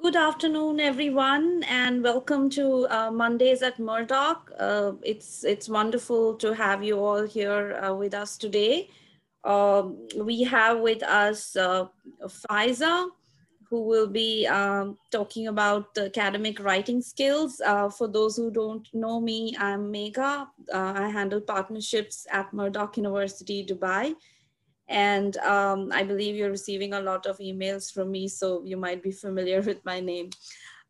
Good afternoon, everyone, and welcome to Mondays at Murdoch. It's wonderful to have you all here with us today. We have with us Faiza, who will be talking about the academic writing skills. For those who don't know me, I'm Megha. I handle partnerships at Murdoch University, Dubai. And I believe you're receiving a lot of emails from me, so you might be familiar with my name.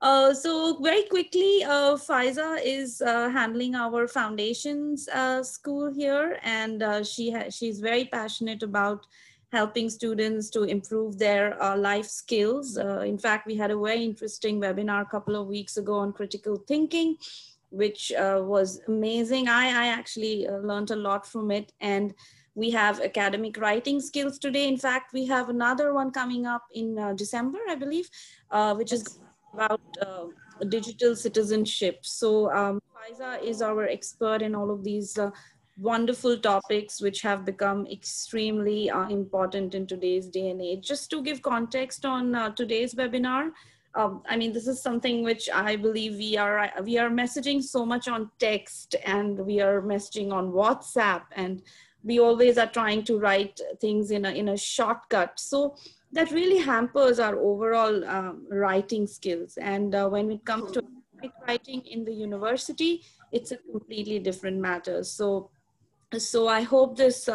So very quickly, Faiza is handling our foundations school here, and she's very passionate about helping students to improve their life skills. In fact, we had a very interesting webinar a couple of weeks ago on critical thinking, which was amazing. I actually learned a lot from it, and we have academic writing skills today. In fact, we have another one coming up in December, I believe, which is about digital citizenship. So Faiza is our expert in all of these wonderful topics, which have become extremely important in today's day and age. Just to give context on today's webinar, I mean, this is something which I believe we are messaging so much on text, and we are messaging on WhatsApp, and we always are trying to write things in a shortcut. So that really hampers our overall writing skills. And when it comes to writing in the university, it's a completely different matter. So I hope this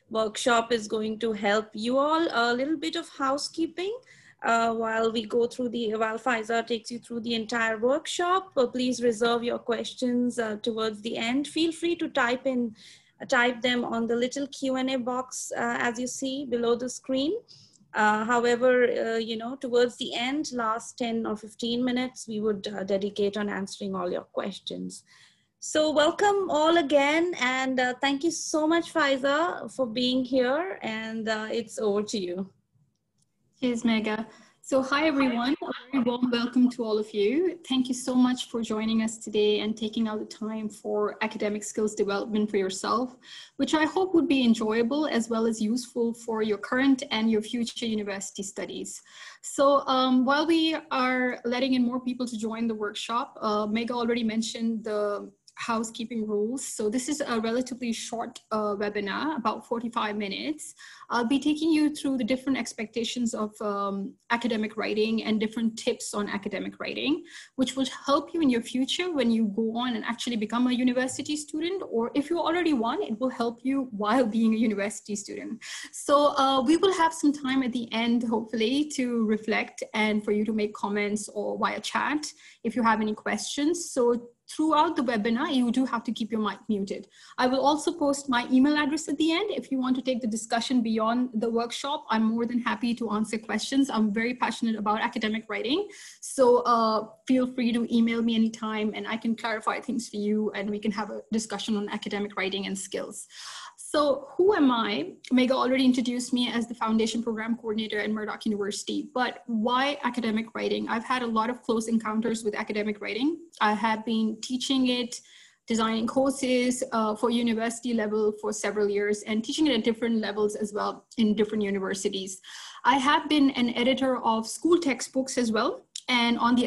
workshop is going to help you all. A little bit of housekeeping while Faiza takes you through the entire workshop. Please reserve your questions towards the end. Feel free to type them on the little Q&A box as you see below the screen. However, towards the end, last 10 or 15 minutes, we would dedicate on answering all your questions. So welcome all again, and thank you so much, Faiza, for being here, and it's over to you. Cheers, Megha. So hi, everyone. A very warm welcome to all of you. Thank you so much for joining us today and taking out the time for academic skills development for yourself, which I hope would be enjoyable as well as useful for your current and your future university studies. So while we are letting in more people to join the workshop, Megha already mentioned the housekeeping rules. So this is a relatively short webinar, about 45 minutes. I'll be taking you through the different expectations of academic writing and different tips on academic writing, which will help you in your future when you go on and actually become a university student, or if you already one, it will help you while being a university student. So we will have some time at the end, hopefully, to reflect and for you to make comments or via chat if you have any questions. So throughout the webinar, you do have to keep your mic muted. I will also post my email address at the end. If you want to take the discussion beyond the workshop, I'm more than happy to answer questions. I'm very passionate about academic writing. So feel free to email me anytime and I can clarify things for you and we can have a discussion on academic writing and skills. So who am I? Megha already introduced me as the Foundation Program Coordinator at Murdoch University, but why academic writing? I've had a lot of close encounters with academic writing. I have been teaching it, designing courses for university level for several years and teaching it at different levels as well in different universities. I have been an editor of school textbooks as well, and on the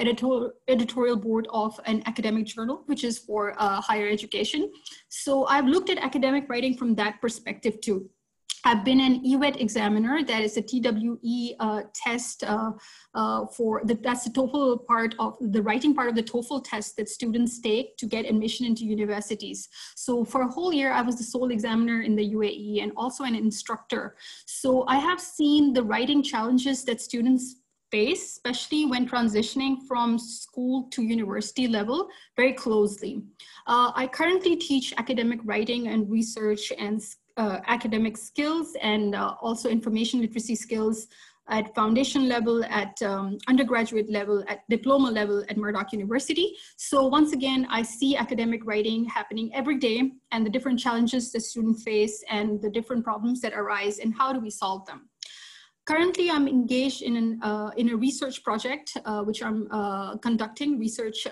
editorial board of an academic journal, which is for higher education. So I've looked at academic writing from that perspective too. I've been an EWET examiner, that is a TWE test that's the TOEFL part of the writing part of the TOEFL test that students take to get admission into universities. So for a whole year, I was the sole examiner in the UAE and also an instructor. So I have seen the writing challenges that students face, especially when transitioning from school to university level, very closely. I currently teach academic writing and research and academic skills and also information literacy skills at foundation level, at undergraduate level, at diploma level at Murdoch University. So once again, I see academic writing happening every day and the different challenges the students face and the different problems that arise and how do we solve them. Currently, I'm engaged in a research project, which I'm conducting research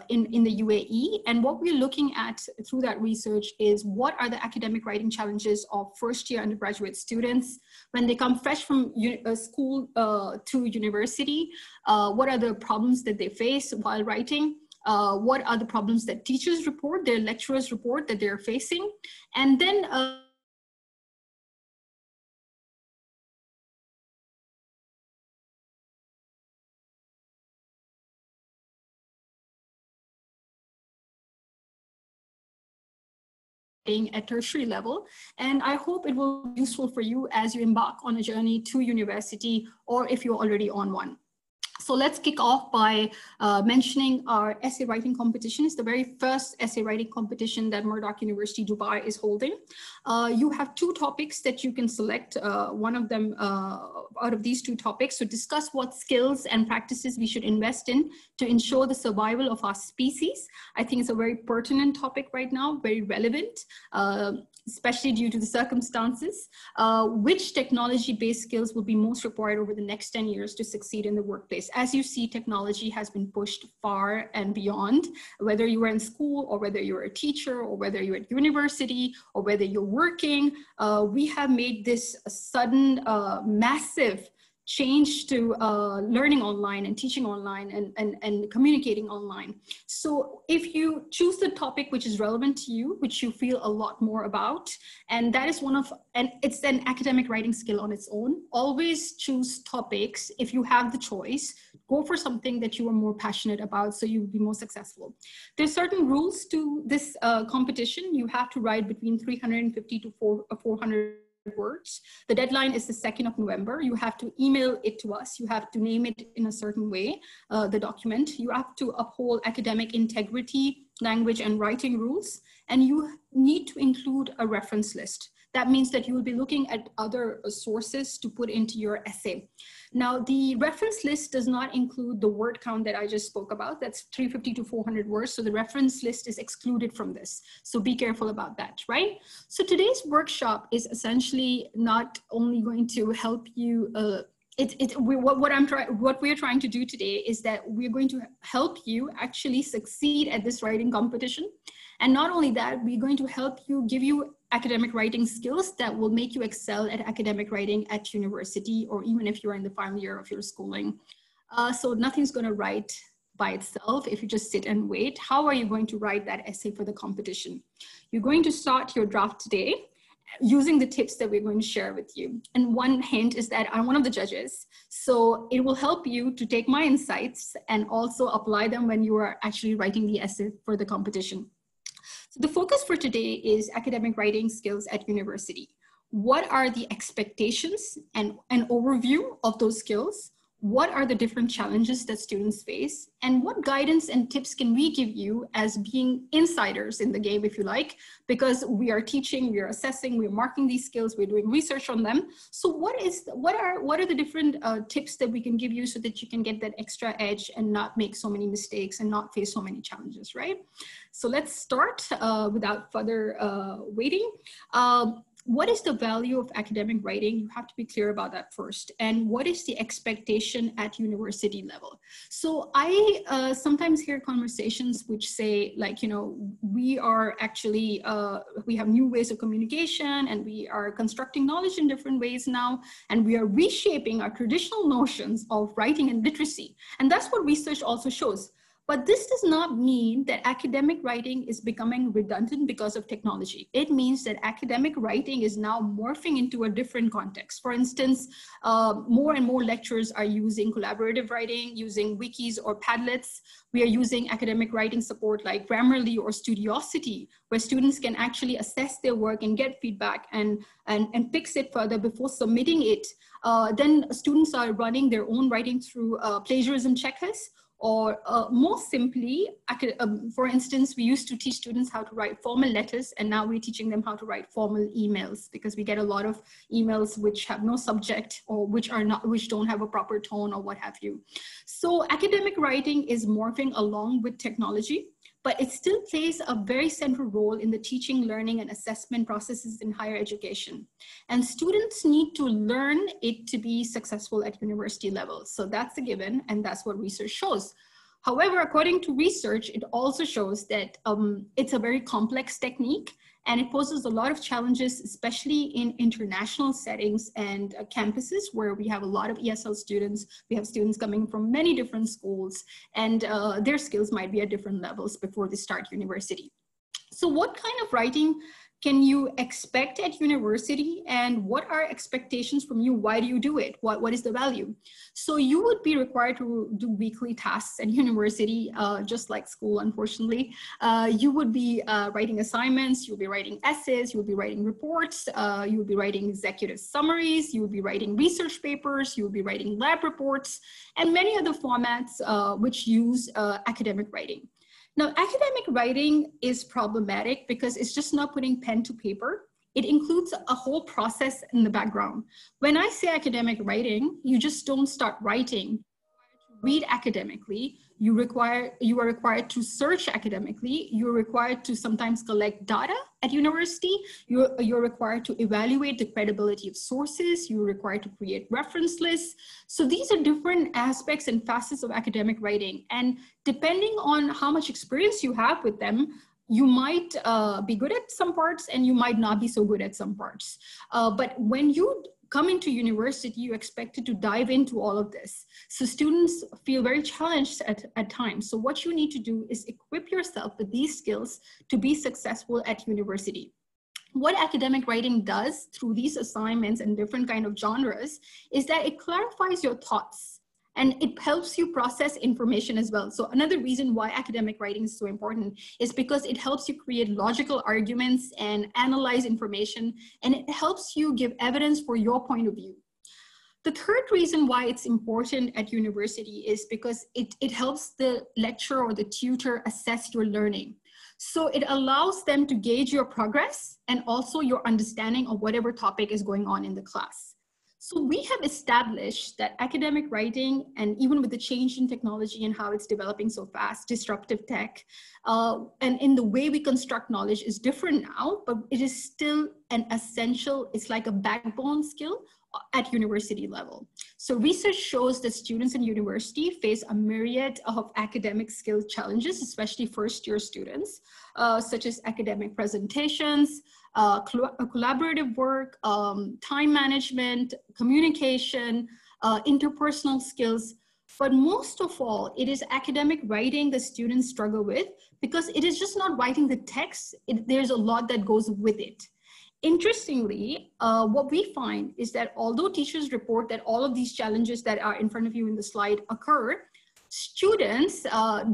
in the UAE. And what we're looking at through that research is what are the academic writing challenges of first-year undergraduate students when they come fresh from school to university. What are the problems that they face while writing? What are the problems that teachers report, their lecturers report that they're facing? And then at tertiary level. And I hope it will be useful for you as you embark on a journey to university, or if you're already on one. So let's kick off by mentioning our essay writing competition. It's the very first essay writing competition that Murdoch University Dubai is holding. You have two topics that you can select, one of them out of these two topics, to discuss what skills and practices we should invest in to ensure the survival of our species. I think it's a very pertinent topic right now, very relevant, especially due to the circumstances. Which technology-based skills will be most required over the next 10 years to succeed in the workplace? As you see, technology has been pushed far and beyond, whether you are in school or whether you're a teacher or whether you're at university or whether you're working. We have made this a sudden, massive change to learning online and teaching online and communicating online. So if you choose the topic which is relevant to you, which you feel a lot more about, and that is and it's an academic writing skill on its own, always choose topics. If you have the choice, go for something that you are more passionate about so you'll be more successful. There's certain rules to this competition. You have to write between 350 to 400 words. The deadline is the 2nd of November. You have to email it to us. You have to name it in a certain way, the document. You have to uphold academic integrity, language and writing rules, and you need to include a reference list. That means that you will be looking at other sources to put into your essay. Now, the reference list does not include the word count that I just spoke about. That's 350 to 400 words. So the reference list is excluded from this. So be careful about that, right? So today's workshop is essentially not only going to help you, what we're trying to do today is that we're going to help you actually succeed at this writing competition. And not only that, we're going to help you, give you academic writing skills that will make you excel at academic writing at university, or even if you're in the final year of your schooling. So nothing's going to write by itself if you just sit and wait. How are you going to write that essay for the competition? You're going to start your draft today using the tips that we're going to share with you. And one hint is that I'm one of the judges, so it will help you to take my insights and also apply them when you are actually writing the essay for the competition. So the focus for today is academic writing skills at university. What are the expectations and an overview of those skills? What are the different challenges that students face? And what guidance and tips can we give you as being insiders in the game, if you like, because we are teaching, we are assessing, we're marking these skills, we're doing research on them. So what are the different tips that we can give you so that you can get that extra edge and not make so many mistakes and not face so many challenges, right? So let's start without further waiting. What is the value of academic writing? You have to be clear about that first. And what is the expectation at university level? So I sometimes hear conversations which say, like, you know, we are actually, we have new ways of communication and we are constructing knowledge in different ways now. And we are reshaping our traditional notions of writing and literacy. And that's what research also shows. But this does not mean that academic writing is becoming redundant because of technology. It means that academic writing is now morphing into a different context. For instance, more and more lecturers are using collaborative writing, using wikis or Padlets. We are using academic writing support like Grammarly or Studiosity, where students can actually assess their work and get feedback and fix it further before submitting it. Then students are running their own writing through plagiarism checkers. Or more simply, for instance, we used to teach students how to write formal letters, and now we're teaching them how to write formal emails, because we get a lot of emails which have no subject or which don't have a proper tone or what have you. So academic writing is morphing along with technology, but it still plays a very central role in the teaching, learning, and assessment processes in higher education. And students need to learn it to be successful at university level. So that's a given, and that's what research shows. However, according to research, it also shows that it's a very complex technique, and it poses a lot of challenges, especially in international settings and campuses where we have a lot of ESL students. We have students coming from many different schools, and their skills might be at different levels before they start university. So what kind of writing can you expect at university, and what are expectations from you? Why do you do it? What is the value? So you would be required to do weekly tasks at university, just like school, unfortunately. You would be writing assignments, you'll be writing essays, you'll be writing reports, you'll be writing executive summaries, you'll be writing research papers, you'll be writing lab reports, and many other formats which use academic writing. Now, academic writing is problematic because it's just not putting pen to paper. It includes a whole process in the background. When I say academic writing, you just don't start writing. Read academically, you are required to search academically, you're required to sometimes collect data at university, you're required to evaluate the credibility of sources, you're required to create reference lists. So these are different aspects and facets of academic writing, and depending on how much experience you have with them, you might be good at some parts and you might not be so good at some parts. But when you come into university, you're expected to dive into all of this. So students feel very challenged at times. So what you need to do is equip yourself with these skills to be successful at university. What academic writing does through these assignments and different kind of genres is that it clarifies your thoughts, and it helps you process information as well. So another reason why academic writing is so important is because it helps you create logical arguments and analyze information, and it helps you give evidence for your point of view. The third reason why it's important at university is because it helps the lecturer or the tutor assess your learning. So it allows them to gauge your progress and also your understanding of whatever topic is going on in the class. So we have established that academic writing, and even with the change in technology and how it's developing so fast, disruptive tech, and in the way we construct knowledge is different now, but it is still an essential, it's like a backbone skill at university level. So research shows that students in university face a myriad of academic skill challenges, especially first-year students, such as academic presentations, collaborative work, time management, communication, interpersonal skills. But most of all, it is academic writing that students struggle with, because it is just not writing the text, there's a lot that goes with it. Interestingly, what we find is that although teachers report that all of these challenges that are in front of you in the slide occur, students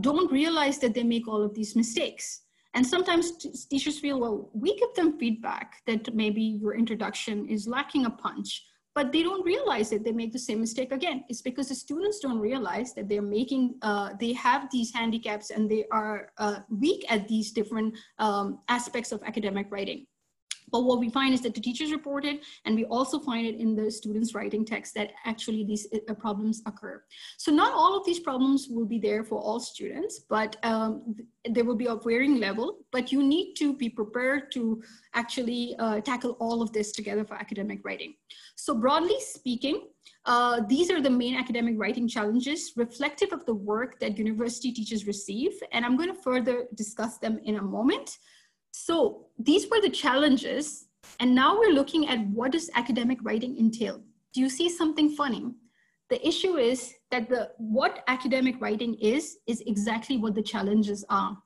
don't realize that they make all of these mistakes. And sometimes teachers feel, well, we give them feedback that maybe your introduction is lacking a punch, but they don't realize that they make the same mistake again. It's because the students don't realize that they're making, they have these handicaps and they are weak at these different aspects of academic writing. But what we find is that the teachers report it, and we also find it in the students writing text that actually these problems occur. So not all of these problems will be there for all students, but there will be a varying level, but you need to be prepared to actually tackle all of this together for academic writing. So broadly speaking, these are the main academic writing challenges reflective of the work that university teachers receive, and I'm going to further discuss them in a moment. So these were the challenges, and now we're looking at what does academic writing entail. Do you see something funny? The issue is that what academic writing is exactly what the challenges are.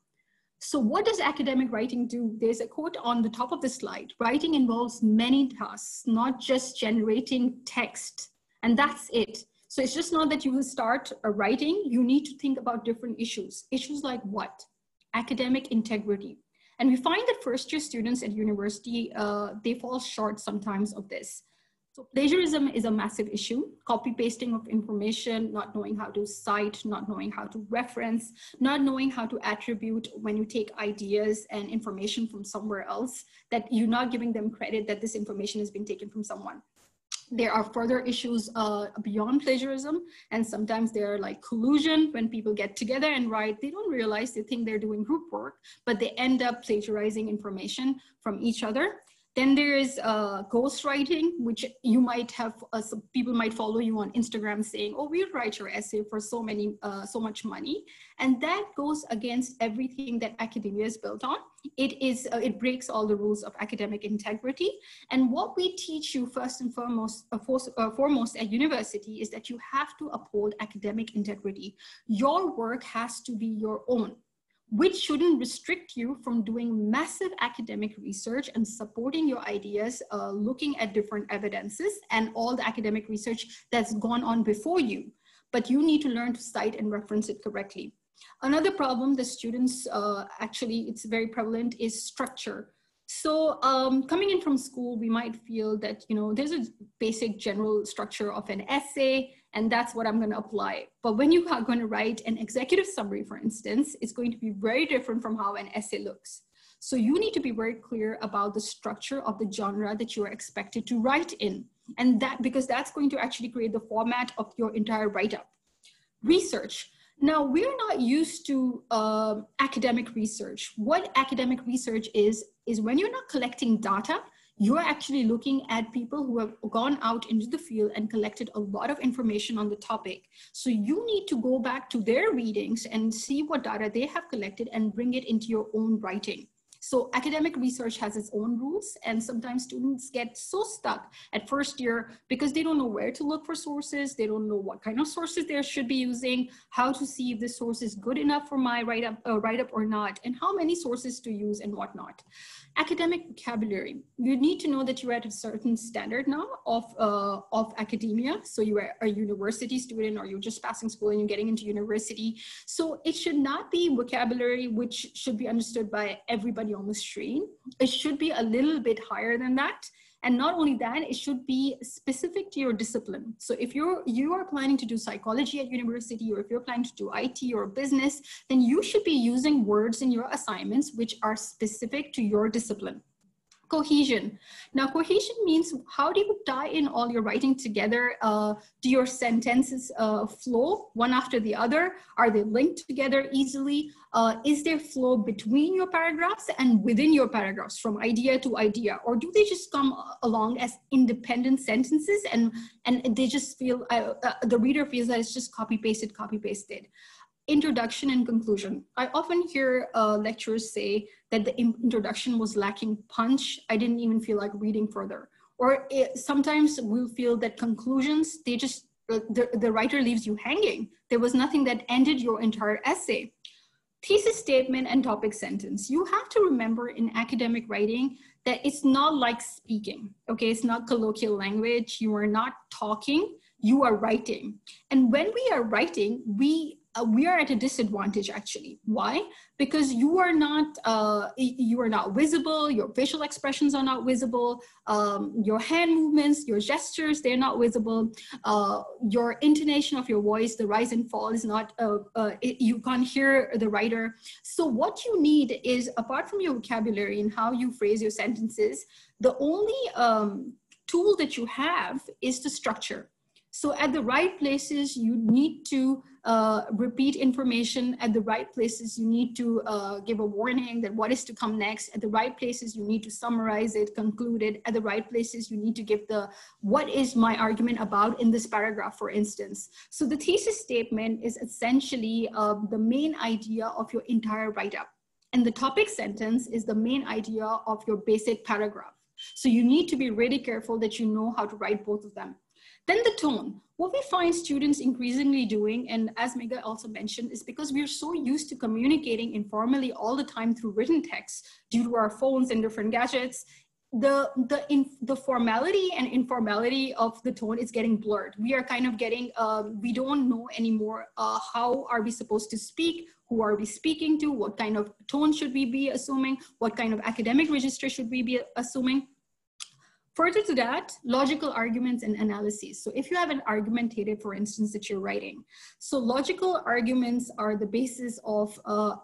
So what does academic writing do? There's a quote on the top of the slide. Writing involves many tasks, not just generating text, and that's it. So it's just not that you will start writing, you need to think about different issues. Issues like what? Academic integrity. And we find that first-year students at university, they fall short sometimes of this. So plagiarism is a massive issue. Copy-pasting of information, not knowing how to cite, not knowing how to reference, not knowing how to attribute when you take ideas and information from somewhere else, that you're not giving them credit that this information has been taken from someone. There are further issues beyond plagiarism, and sometimes they're like collusion. When people get together and write, they don't realize, they think they're doing group work, but they end up plagiarizing information from each other. Then there is ghostwriting, which you might have, some people might follow you on Instagram saying, oh, we'll write your essay for so much money. And that goes against everything that academia is built on. It breaks all the rules of academic integrity. And what we teach you first and foremost at university is that you have to uphold academic integrity. Your work has to be your own, which shouldn't restrict you from doing massive academic research and supporting your ideas, looking at different evidences and all the academic research that's gone on before you. But you need to learn to cite and reference it correctly. Another problem the students, actually, it's very prevalent, is structure. So coming in from school, we might feel that, you know, there's a basic general structure of an essay, and that's what I'm going to apply. But when you are going to write an executive summary, for instance, it's going to be very different from how an essay looks. So you need to be very clear about the structure of the genre that you are expected to write in. And that, because that's going to actually create the format of your entire write-up. Research. Now, we're not used to academic research. What academic research is when you're not collecting data, you're actually looking at people who have gone out into the field and collected a lot of information on the topic. So you need to go back to their readings and see what data they have collected and bring it into your own writing. So academic research has its own rules, and sometimes students get so stuck at first year because they don't know where to look for sources. They don't know what kind of sources they should be using, how to see if this source is good enough for my write-up or not, and how many sources to use and whatnot. Academic vocabulary. You need to know that you're at a certain standard now of academia. So you are a university student, or you're just passing school and you're getting into university. So it should not be vocabulary which should be understood by everybody on the street. It should be a little bit higher than that. And not only that, it should be specific to your discipline. So if you are planning to do psychology at university, or if you're planning to do IT or business, then you should be using words in your assignments which are specific to your discipline. Cohesion. Now, cohesion means how do you tie in all your writing together? Do your sentences flow one after the other? Are they linked together easily? Is there flow between your paragraphs and within your paragraphs, from idea to idea? Or do they just come along as independent sentences and they just feel, the reader feels that it's just copy-pasted? Introduction and conclusion. I often hear lecturers say that the introduction was lacking punch. I didn't even feel like reading further. Or sometimes we'll feel that conclusions, they just, the writer leaves you hanging. There was nothing that ended your entire essay. Thesis statement and topic sentence. You have to remember in academic writing that it's not like speaking, okay? It's not colloquial language. You are not talking, you are writing. And when we are writing, we are at a disadvantage, actually. Why? Because you are not visible, your facial expressions are not visible, your hand movements, your gestures, they're not visible, your intonation of your voice, the rise and fall is not, you can't hear the writer. So what you need is, apart from your vocabulary and how you phrase your sentences, the only tool that you have is the structure. So at the right places, you need to repeat information. At the right places, you need to give a warning that what is to come next. At the right places, you need to summarize it, conclude it. At the right places, you need to give the, what is my argument about in this paragraph, for instance. So the thesis statement is essentially the main idea of your entire write-up. And the topic sentence is the main idea of your basic paragraph. So you need to be really careful that you know how to write both of them. Then the tone. What we find students increasingly doing, and as Megha also mentioned, is because we're so used to communicating informally all the time through written text due to our phones and different gadgets, the formality and informality of the tone is getting blurred. We are kind of getting, we don't know anymore how are we supposed to speak, who are we speaking to, what kind of tone should we be assuming, what kind of academic register should we be assuming. Further to that, logical arguments and analyses. So if you have an argumentative, for instance, that you're writing, so logical arguments are the basis of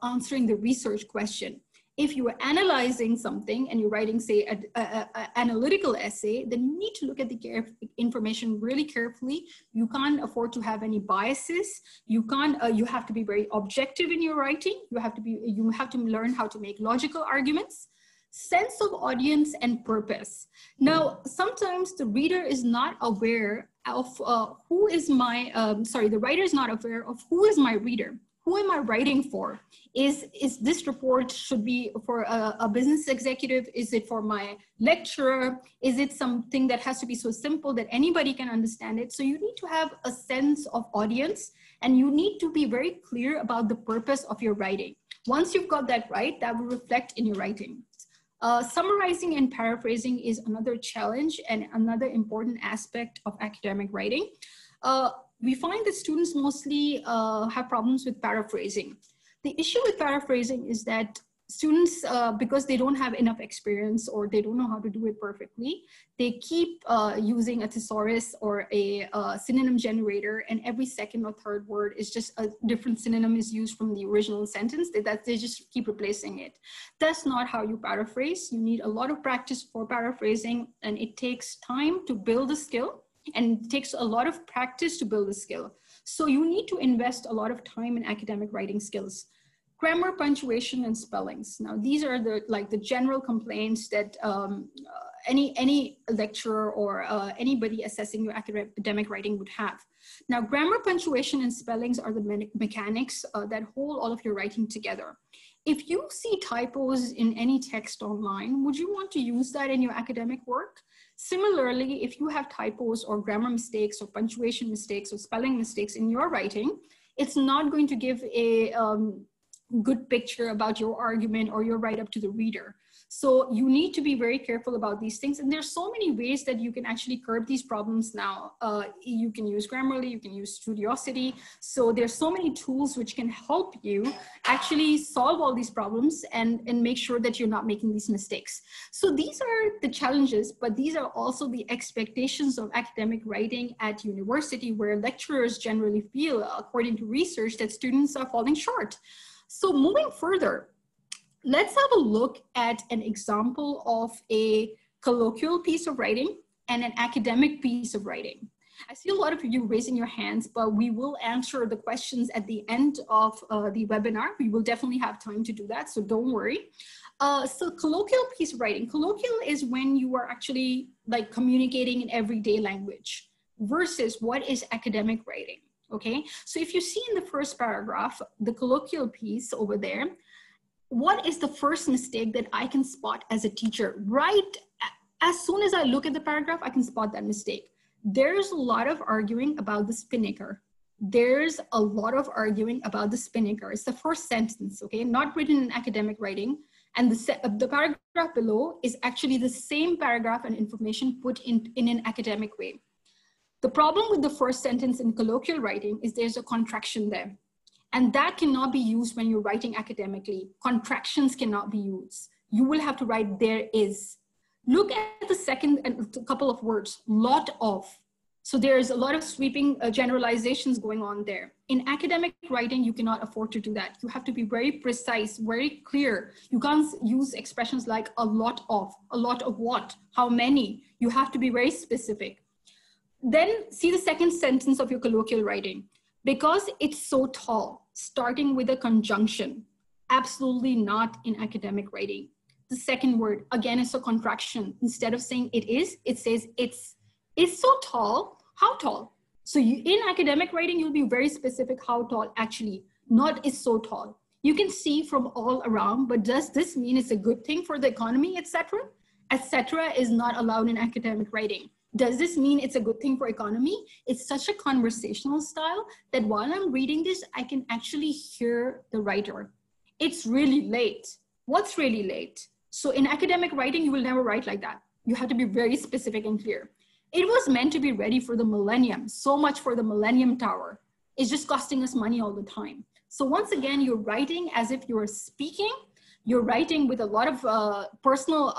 answering the research question. If you are analyzing something and you're writing, say, an analytical essay, then you need to look at the information really carefully. You can't afford to have any biases. You can't. You have to be very objective in your writing. You have to learn how to make logical arguments. Sense of audience and purpose. Now, sometimes the reader is not aware of the writer is not aware of who is my reader. Who am I writing for? Is this report should be for a business executive? Is it for my lecturer? Is it something that has to be so simple that anybody can understand it? So you need to have a sense of audience, and you need to be very clear about the purpose of your writing. Once you've got that right, that will reflect in your writing. Summarizing and paraphrasing is another challenge and another important aspect of academic writing. We find that students mostly have problems with paraphrasing. The issue with paraphrasing is that students, because they don't have enough experience or they don't know how to do it perfectly, they keep using a thesaurus or a synonym generator, and every second or third word is just a different synonym is used from the original sentence. They just keep replacing it. That's not how you paraphrase. You need a lot of practice for paraphrasing, and it takes time to build a skill, and it takes a lot of practice to build a skill. So you need to invest a lot of time in academic writing skills. Grammar, punctuation, and spellings. Now, these are the general complaints that any lecturer or anybody assessing your academic writing would have. Now, grammar, punctuation, and spellings are the mechanics that hold all of your writing together. If you see typos in any text online, would you want to use that in your academic work? Similarly, if you have typos or grammar mistakes or punctuation mistakes or spelling mistakes in your writing, it's not going to give a good picture about your argument or your write-up to the reader. So you need to be very careful about these things. And there's so many ways that you can actually curb these problems now. You can use Grammarly, you can use Studiosity. So there's so many tools which can help you actually solve all these problems and make sure that you're not making these mistakes. So these are the challenges, but these are also the expectations of academic writing at university, where lecturers generally feel, according to research, that students are falling short. So moving further, let's have a look at an example of a colloquial piece of writing and an academic piece of writing. I see a lot of you raising your hands, but we will answer the questions at the end of the webinar. We will definitely have time to do that, so don't worry. So colloquial piece of writing. Colloquial is when you are actually like communicating in everyday language versus what is academic writing, okay? So if you see in the first paragraph, the colloquial piece over there, what is the first mistake that I can spot as a teacher? Right as soon as I look at the paragraph, I can spot that mistake. There's a lot of arguing about the spinnaker. There's a lot of arguing about the spinnaker. It's the first sentence, okay? Not written in academic writing. And the paragraph below is actually the same paragraph and information put in an academic way. The problem with the first sentence in colloquial writing is there's a contraction there. And that cannot be used when you're writing academically. Contractions cannot be used. You will have to write there is. Look at the second couple of words, lot of. So there's a lot of sweeping generalizations going on there. In academic writing, you cannot afford to do that. You have to be very precise, very clear. You can't use expressions like a lot of what, how many. You have to be very specific. Then see the second sentence of your colloquial writing. Because it's so tall, starting with a conjunction, absolutely not in academic writing. The second word, again, is a contraction. Instead of saying it is, it says it's. It's so tall, how tall? So in academic writing, you'll be very specific how tall actually, not is so tall. You can see from all around, but does this mean it's a good thing for the economy, etc.? Etc. is not allowed in academic writing. Does this mean it's a good thing for economy? It's such a conversational style that while I'm reading this, I can actually hear the writer. It's really late. What's really late? So in academic writing, you will never write like that. You have to be very specific and clear. It was meant to be ready for the millennium. So much for the Millennium Tower. It's just costing us money all the time. So once again, you're writing as if you're speaking. You're writing with a lot of personal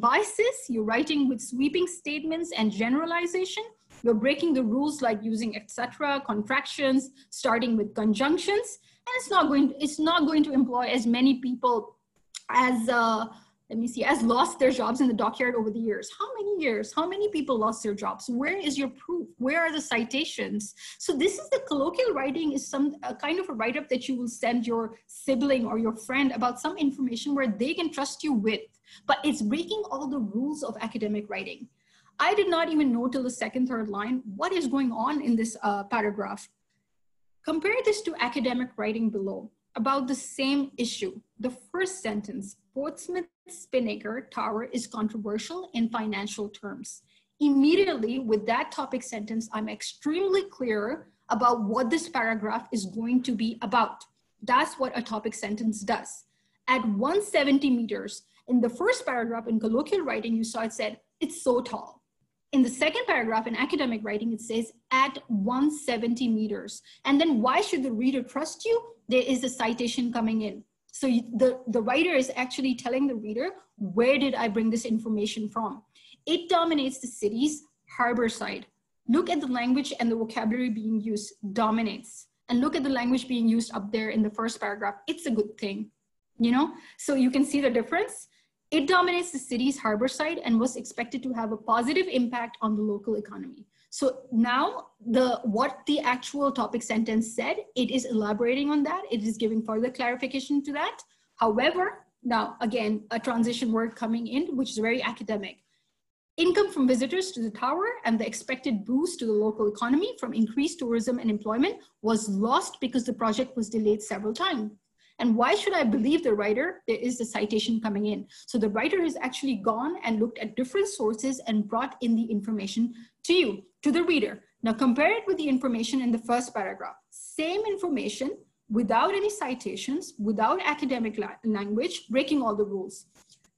biases. You're writing with sweeping statements and generalization. You're breaking the rules like using etc., contractions, starting with conjunctions. And it's not going to employ as many people as let me see, has lost their jobs in the dockyard over the years. How many years? How many people lost their jobs? Where is your proof? Where are the citations? So this is the colloquial writing, is a kind of a write-up that you will send your sibling or your friend about some information where they can trust you with, but it's breaking all the rules of academic writing. I did not even know till the second, third line what is going on in this paragraph. Compare this to academic writing below about the same issue. The first sentence, Portsmouth Spinnaker Tower is controversial in financial terms. Immediately with that topic sentence, I'm extremely clear about what this paragraph is going to be about. That's what a topic sentence does. At 170 meters, in the first paragraph in colloquial writing, you saw it said, it's so tall. In the second paragraph in academic writing, it says at 170 meters. And then why should the reader trust you? There is a citation coming in. So the writer is actually telling the reader, where did I bring this information from? It dominates the city's harbor side. Look at the language and the vocabulary being used, dominates. And look at the language being used up there in the first paragraph. It's a good thing, you know? So you can see the difference. It dominates the city's harbor side and was expected to have a positive impact on the local economy. So now what the actual topic sentence said, it is elaborating on that. It is giving further clarification to that. However, now again, a transition word coming in, which is very academic. Income from visitors to the tower and the expected boost to the local economy from increased tourism and employment was lost because the project was delayed several times. And why should I believe the writer? There is the citation coming in. So the writer has actually gone and looked at different sources and brought in the information to you, to the reader. Now compare it with the information in the first paragraph. Same information without any citations, without academic language, breaking all the rules.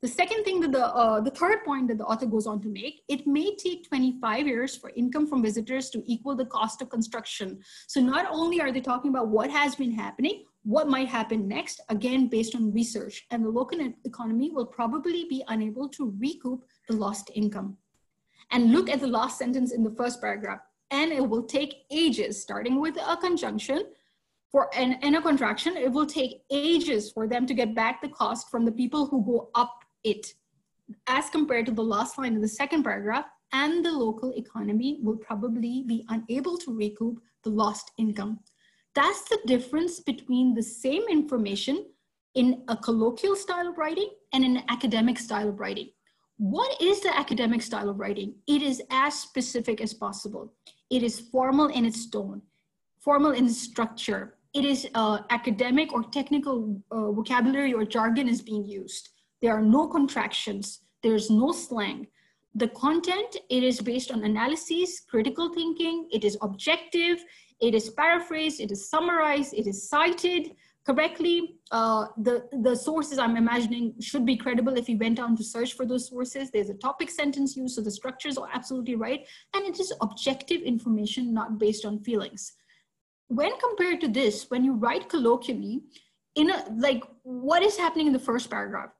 The second thing that the third point that the author goes on to make, it may take 25 years for income from visitors to equal the cost of construction. So not only are they talking about what has been happening, what might happen next, again, based on research, and the local economy will probably be unable to recoup the lost income. And look at the last sentence in the first paragraph, and it will take ages, starting with a conjunction and a contraction. It will take ages for them to get back the cost from the people who go up it, as compared to the last line in the second paragraph, and the local economy will probably be unable to recoup the lost income. That's the difference between the same information in a colloquial style of writing and an academic style of writing. What is the academic style of writing? It is as specific as possible. It is formal in its tone, formal in its structure. It is academic or technical vocabulary or jargon is being used. There are no contractions. There's no slang. The content, it is based on analyses, critical thinking. It is objective. It is paraphrased. It is summarized. It is cited correctly. The sources I'm imagining should be credible if you went on to search for those sources. There's a topic sentence used, so the structures are absolutely right. And it is objective information, not based on feelings. When compared to this, when you write colloquially, like what is happening in the first paragraph?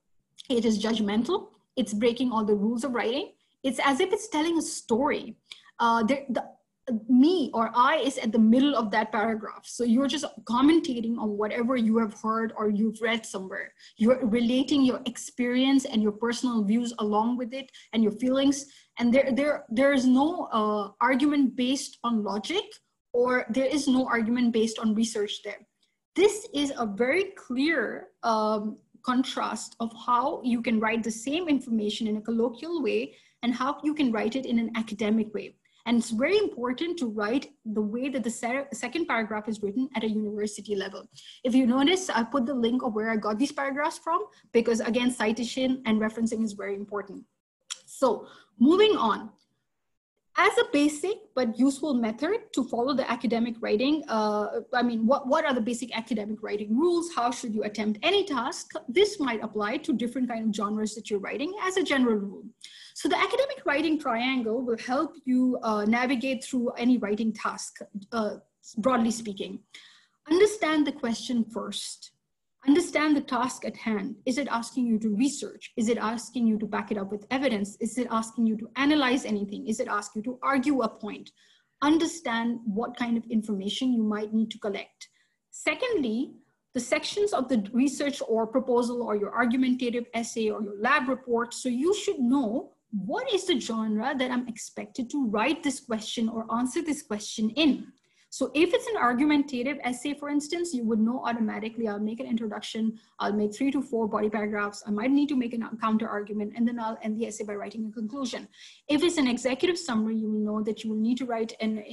It is judgmental. It's breaking all the rules of writing. It's as if it's telling a story. Me or I is at the middle of that paragraph. So you're just commentating on whatever you have heard or you've read somewhere. You're relating your experience and your personal views along with it and your feelings. And there is no argument based on logic, or there is no argument based on research there. This is a very clear contrast of how you can write the same information in a colloquial way and how you can write it in an academic way. And it's very important to write the way that the second paragraph is written at a university level. If you notice, I put the link of where I got these paragraphs from, because again, citation and referencing is very important. So moving on. As a basic but useful method to follow the academic writing, what are the basic academic writing rules? How should you attempt any task? This might apply to different kind of genres that you're writing as a general rule. So the academic writing triangle will help you navigate through any writing task, broadly speaking. Understand the question first. Understand the task at hand. Is it asking you to research? Is it asking you to back it up with evidence? Is it asking you to analyze anything? Is it asking you to argue a point? Understand what kind of information you might need to collect. Secondly, the sections of the research or proposal or your argumentative essay or your lab report. So you should know what is the genre that I'm expected to write this question or answer this question in. So if it's an argumentative essay, for instance, you would know automatically, I'll make an introduction, I'll make 3 to 4 body paragraphs, I might need to make a counter argument, and then I'll end the essay by writing a conclusion. If it's an executive summary, you will know that you will need to write an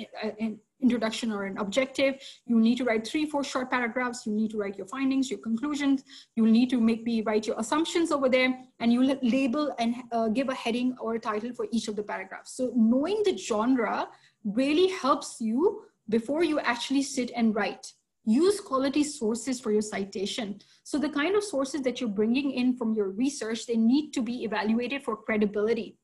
introduction or an objective. You will need to write 3, 4 short paragraphs. You need to write your findings, your conclusions. You will need to maybe write your assumptions over there, and you will label and give a heading or a title for each of the paragraphs. So knowing the genre really helps you before you actually sit and write. Use quality sources for your citation. So the kind of sources that you're bringing in from your research, they need to be evaluated for credibility.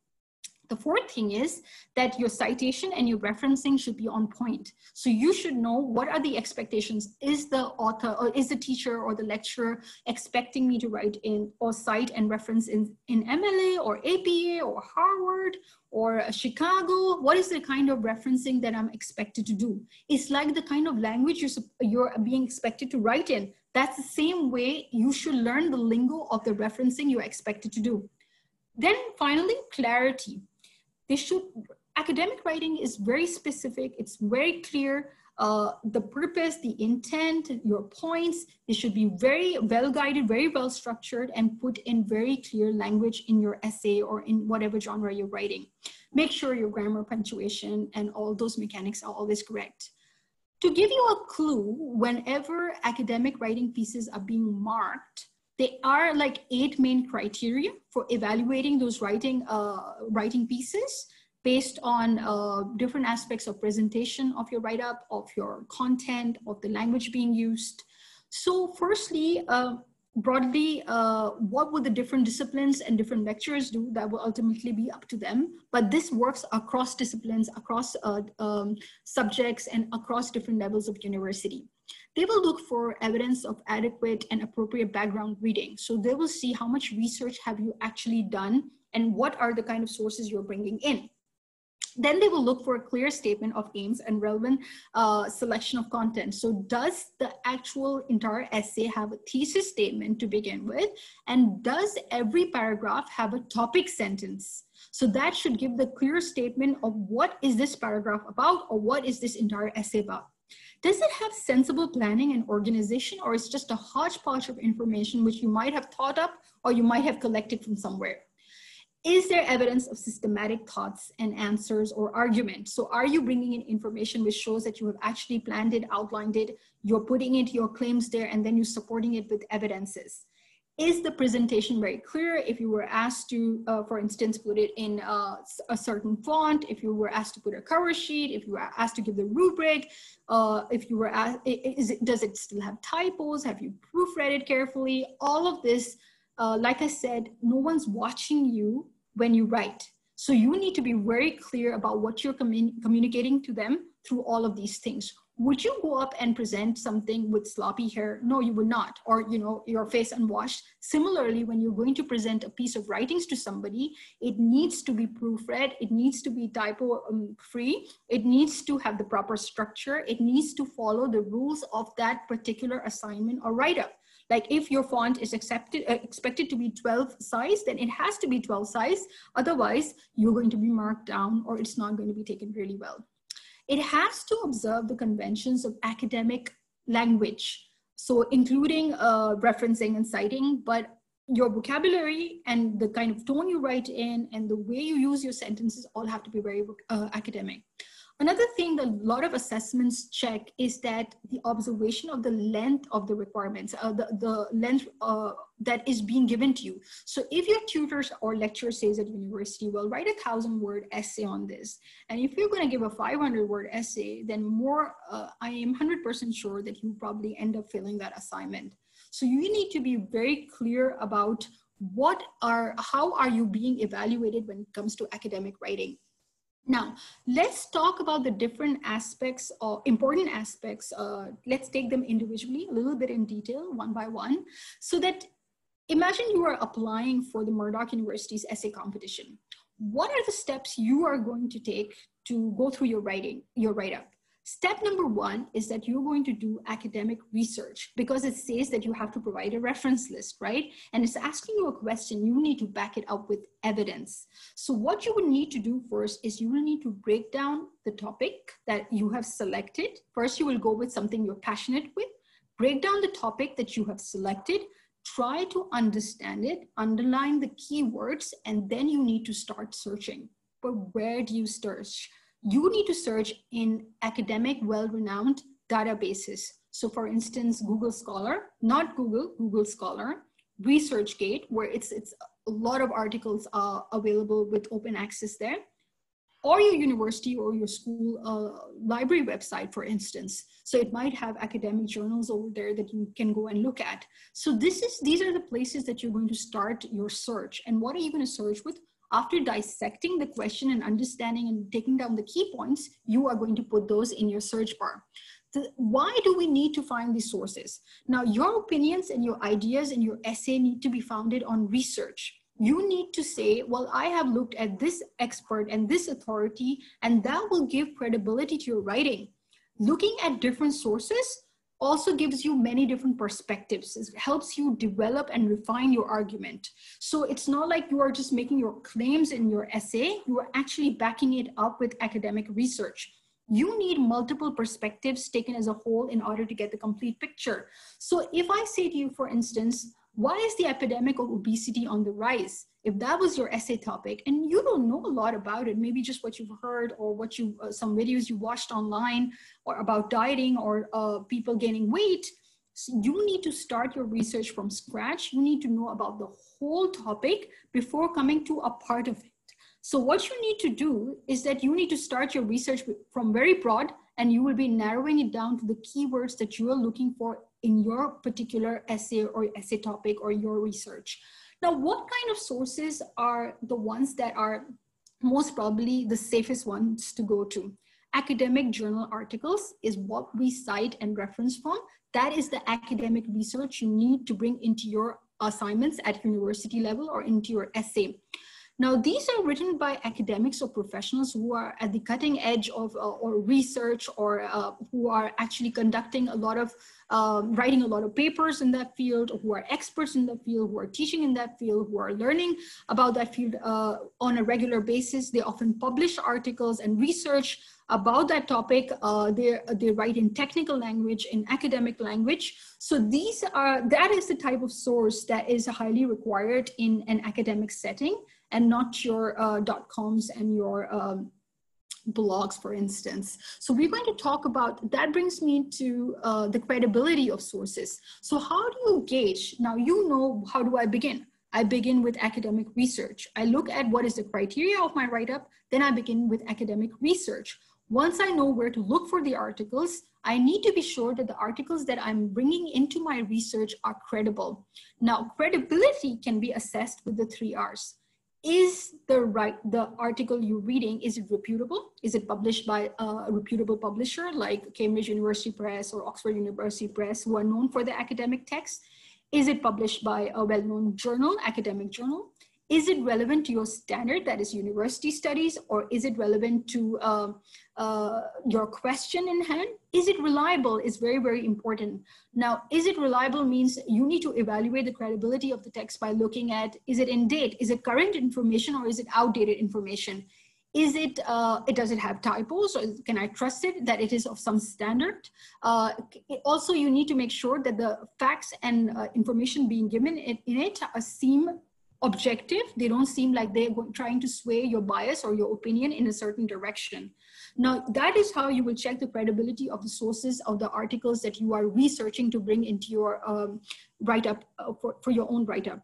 The fourth thing is that your citation and your referencing should be on point. So you should know what are the expectations. Is the author or is the teacher or the lecturer expecting me to write in or cite and reference in MLA or APA or Harvard or Chicago? What is the kind of referencing that I'm expected to do? It's like the kind of language you're being expected to write in. That's the same way you should learn the lingo of the referencing you're expected to do. Then finally, clarity. Academic writing is very specific. It's very clear. The purpose, the intent, your points, they should be very well guided, very well structured, and put in very clear language in your essay or in whatever genre you're writing. Make sure your grammar, punctuation, and all those mechanics are always correct. To give you a clue, whenever academic writing pieces are being marked, there are like 8 main criteria for evaluating those writing pieces based on different aspects of presentation of your write-up, of your content, of the language being used. So firstly, broadly, what would the different disciplines and different lecturers do? That will ultimately be up to them. But this works across disciplines, across subjects, and across different levels of university. They will look for evidence of adequate and appropriate background reading. So they will see how much research have you actually done and what are the kind of sources you're bringing in. Then they will look for a clear statement of aims and relevant selection of content. So does the actual entire essay have a thesis statement to begin with? And does every paragraph have a topic sentence? So that should give the clear statement of what is this paragraph about or what is this entire essay about. Does it have sensible planning and organization, or is it just a hodgepodge of information which you might have thought up or you might have collected from somewhere? Is there evidence of systematic thoughts and answers or arguments? So are you bringing in information which shows that you have actually planned it, outlined it, you're putting it your claims there, and then you're supporting it with evidences? Is the presentation very clear? If you were asked to, for instance, put it in a certain font, if you were asked to put a cover sheet, if you were asked to give the rubric, if you were asked, does it still have typos? Have you proofread it carefully? All of this, like I said, no one's watching you when you write. So you need to be very clear about what you're communicating to them through all of these things. Would you go up and present something with sloppy hair? No, you would not. Or, you know, your face unwashed. Similarly, when you're going to present a piece of writings to somebody, it needs to be proofread. It needs to be typo free. It needs to have the proper structure. It needs to follow the rules of that particular assignment or write-up. Like if your font is expected to be 12 size, then it has to be 12 size. Otherwise, you're going to be marked down or it's not going to be taken really well. It has to observe the conventions of academic language. So including referencing and citing, but your vocabulary and the kind of tone you write in and the way you use your sentences all have to be very academic. Another thing that a lot of assessments check is that the observation of the length of the requirements, the length that is being given to you. So if your tutors or lecturer says at university, well, write a 1,000-word essay on this. And if you're going to give a 500-word essay, then I am 100% sure that you probably end up failing that assignment. So you need to be very clear about how are you being evaluated when it comes to academic writing. Now, let's talk about the different aspects or important aspects. Let's take them individually, a little bit in detail, one by one, so that imagine you are applying for the Murdoch University's essay competition. What are the steps you are going to take to go through your write-up? Step number one is that you're going to do academic research because it says that you have to provide a reference list, right? And it's asking you a question, you need to back it up with evidence. So what you would need to do first is you will need to break down the topic that you have selected. First, you will go with something you're passionate with, break down the topic that you have selected, try to understand it, underline the keywords, and then you need to start searching. But where do you search? You need to search in academic, well-renowned databases. So for instance, Google Scholar, not Google, Google Scholar, ResearchGate, where it's a lot of articles are available with open access there, or your university or your school library website, for instance. So it might have academic journals over there that you can go and look at. So these are the places that you're going to start your search. And what are you going to search with? After dissecting the question and understanding and taking down the key points, you are going to put those in your search bar. Why do we need to find these sources? Now, your opinions and your ideas and your essay need to be founded on research. You need to say, well, I have looked at this expert and this authority, and that will give credibility to your writing. Looking at different sources also gives you many different perspectives. It helps you develop and refine your argument. So it's not like you are just making your claims in your essay, you are actually backing it up with academic research. You need multiple perspectives taken as a whole in order to get the complete picture. So if I say to you, for instance, why is the epidemic of obesity on the rise? If that was your essay topic and you don't know a lot about it, maybe just what you've heard or what you, some videos you watched online or about dieting or people gaining weight, so you need to start your research from scratch. You need to know about the whole topic before coming to a part of it. So what you need to do is that you need to start your research from very broad, and you will be narrowing it down to the keywords that you are looking for in your particular essay or essay topic or your research. Now, what kind of sources are the ones that are most probably the safest ones to go to? Academic journal articles is what we cite and reference from. That is the academic research you need to bring into your assignments at university level or into your essay. Now, these are written by academics or professionals who are at the cutting edge of or research, or who are actually conducting a lot of, writing a lot of papers in that field, who are experts in that field, who are teaching in that field, who are learning about that field on a regular basis. They often publish articles and research about that topic. They write in technical language, in academic language. So that is the type of source that is highly required in an academic setting, and not your .coms and your blogs, for instance. So we're going to talk about, that brings me to the credibility of sources. So how do you gauge? Now, you know, how do I begin? I begin with academic research. I look at what is the criteria of my write-up, then I begin with academic research. Once I know where to look for the articles, I need to be sure that the articles that I'm bringing into my research are credible. Now, credibility can be assessed with the 3 R's. Is the article you're reading, is it reputable? Is it published by a reputable publisher like Cambridge University Press or Oxford University Press, who are known for the academic text? Is it published by a well-known journal, academic journal? Is it relevant to your standard, that is university studies, or is it relevant to your question in hand? Is it reliable is very, very important. Now, is it reliable means you need to evaluate the credibility of the text by looking at, is it in date? Is it current information, or is it outdated information? Is it, does it have typos, or can I trust it that it is of some standard? Also, you need to make sure that the facts and information being given in it seem objective. They don't seem like they're trying to sway your bias or your opinion in a certain direction. Now, that is how you will check the credibility of the sources of the articles that you are researching to bring into your write-up, for your own write-up.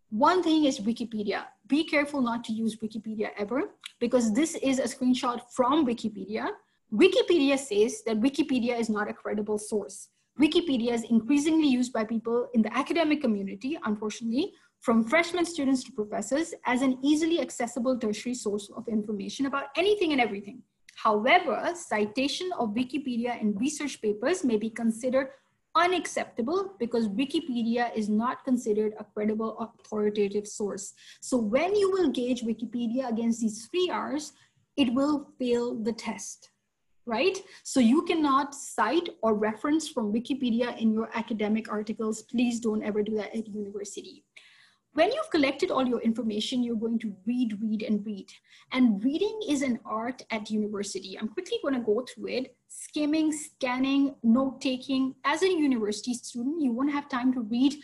One thing is Wikipedia. Be careful not to use Wikipedia ever, because this is a screenshot from Wikipedia. Wikipedia says that Wikipedia is not a credible source. Wikipedia is increasingly used by people in the academic community, unfortunately, from freshman students to professors, as an easily accessible tertiary source of information about anything and everything. However, citation of Wikipedia in research papers may be considered unacceptable because Wikipedia is not considered a credible authoritative source. So when you will gauge Wikipedia against these 3 R's, it will fail the test. right? So you cannot cite or reference from Wikipedia in your academic articles. Please don't ever do that at university. When you've collected all your information, you're going to read, read, and read. And reading is an art at university. I'm quickly going to go through it. Skimming, scanning, note-taking. As a university student, you won't have time to read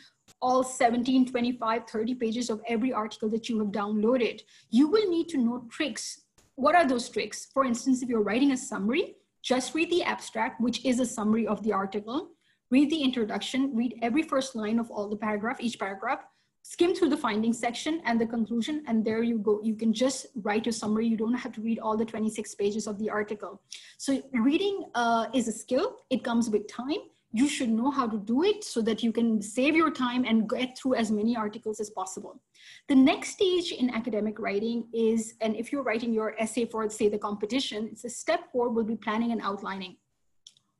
all 17, 25, 30 pages of every article that you have downloaded. You will need to know tricks. What are those tricks? For instance, if you're writing a summary, just read the abstract, which is a summary of the article. Read the introduction, read every first line of all the paragraph, each paragraph. Skim through the findings section and the conclusion, and there you go. You can just write a summary. You don't have to read all the 26 pages of the article. So reading is a skill. It comes with time. You should know how to do it so that you can save your time and get through as many articles as possible. The next stage in academic writing is, and if you're writing your essay for, say, the competition, it's a step 4 will be planning and outlining.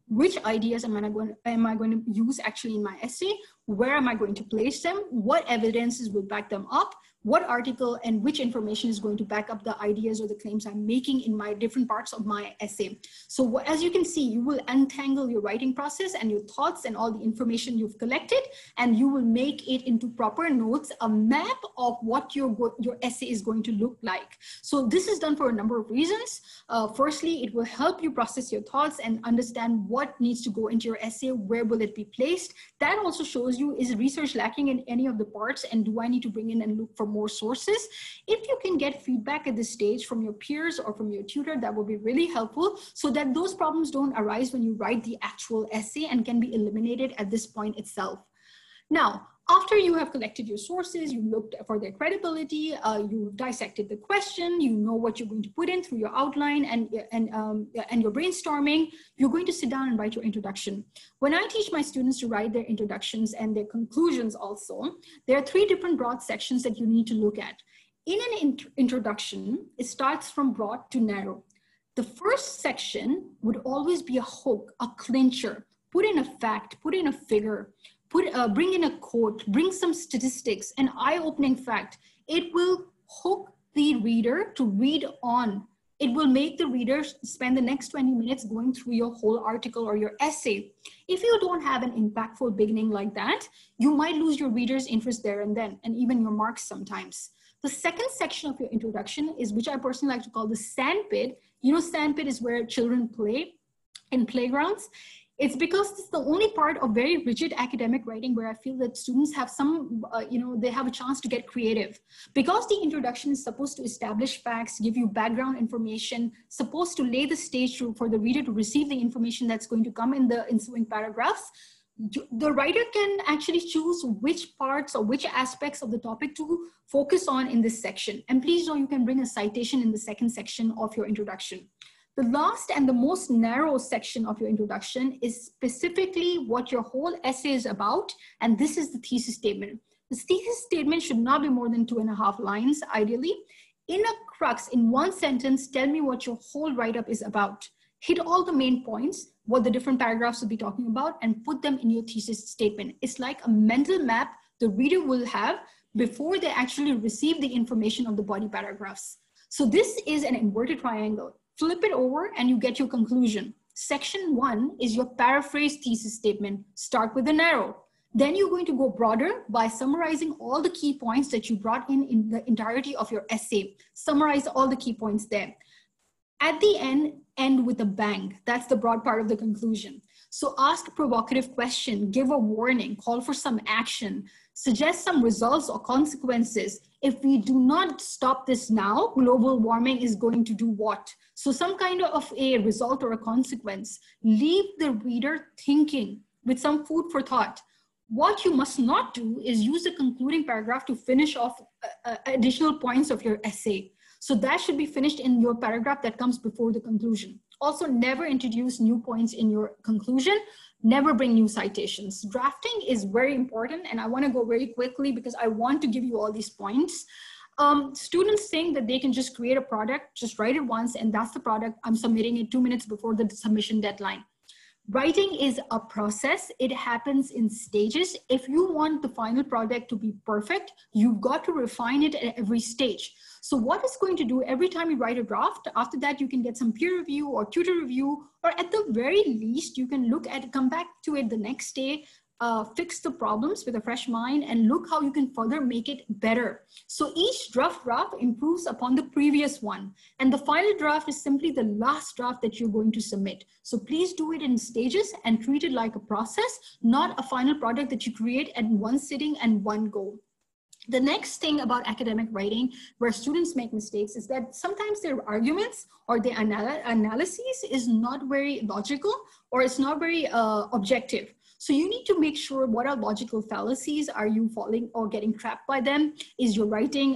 Which ideas am I going to use actually in my essay? Where am I going to place them? What evidences will back them up? What article and which information is going to back up the ideas or the claims I'm making in my different parts of my essay? So as you can see, you will untangle your writing process and your thoughts and all the information you've collected, and you will make it into proper notes, a map of what your essay is going to look like. So this is done for a number of reasons. Firstly, it will help you process your thoughts and understand what needs to go into your essay, where will it be placed. That also shows you, is research lacking in any of the parts, and do I need to bring in and look for more sources? If you can get feedback at this stage from your peers or from your tutor, that will be really helpful, so that those problems don't arise when you write the actual essay and can be eliminated at this point itself. Now, after you have collected your sources, you looked for their credibility, you dissected the question, you know what you're going to put in through your outline and your brainstorming, you're going to sit down and write your introduction. When I teach my students to write their introductions and their conclusions also, there are 3 different broad sections that you need to look at. In an introduction, it starts from broad to narrow. The first section would always be a hook, a clincher. Put in a fact, put in a figure, bring in a quote, bring some statistics, an eye-opening fact. It will hook the reader to read on. It will make the reader spend the next 20 minutes going through your whole article or your essay. If you don't have an impactful beginning like that, you might lose your reader's interest there and then, and even your marks sometimes. The second section of your introduction is, which I personally like to call the sandpit. You know, sandpit is where children play in playgrounds. It's because it's the only part of very rigid academic writing where I feel that students have some, they have a chance to get creative. Because the introduction is supposed to establish facts, give you background information, supposed to lay the stage for the reader to receive the information that's going to come in the ensuing paragraphs, the writer can actually choose which parts or which aspects of the topic to focus on in this section. And please know you can bring a citation in the second section of your introduction. The last and the most narrow section of your introduction is specifically what your whole essay is about, and this is the thesis statement. The thesis statement should not be more than 2.5 lines, ideally. In a crux, in one sentence, tell me what your whole write-up is about. Hit all the main points, what the different paragraphs will be talking about, and put them in your thesis statement. It's like a mental map the reader will have before they actually receive the information of the body paragraphs. So this is an inverted triangle. Flip it over and you get your conclusion. Section 1 is your paraphrase thesis statement. Start with the narrow. Then you're going to go broader by summarizing all the key points that you brought in the entirety of your essay. Summarize all the key points there. At the end with a bang. That's the broad part of the conclusion. So ask a provocative question, give a warning, call for some action, suggest some results or consequences. If we do not stop this now, global warming is going to do what? So some kind of a result or a consequence. Leave the reader thinking with some food for thought. What you must not do is use the concluding paragraph to finish off additional points of your essay. So that should be finished in your paragraph that comes before the conclusion. Also, never introduce new points in your conclusion. Never bring new citations. Drafting is very important, and I want to go very quickly because I want to give you all these points. Students think that they can just create a product, just write it once, and that's the product. I'm submitting it 2 minutes before the submission deadline. Writing is a process. It happens in stages. If you want the final product to be perfect, you've got to refine it at every stage. So what it's going to do every time you write a draft, after that you can get some peer review or tutor review, or at the very least you can look at it, come back to it the next day, fix the problems with a fresh mind and look how you can further make it better. So each draft improves upon the previous one. And the final draft is simply the last draft that you're going to submit. So please do it in stages and treat it like a process, not a final product that you create at one sitting and one go. The next thing about academic writing where students make mistakes is that sometimes their arguments or their analyses is not very logical or it's not very objective. So you need to make sure what are logical fallacies. Are you falling or getting trapped by them? Is your writing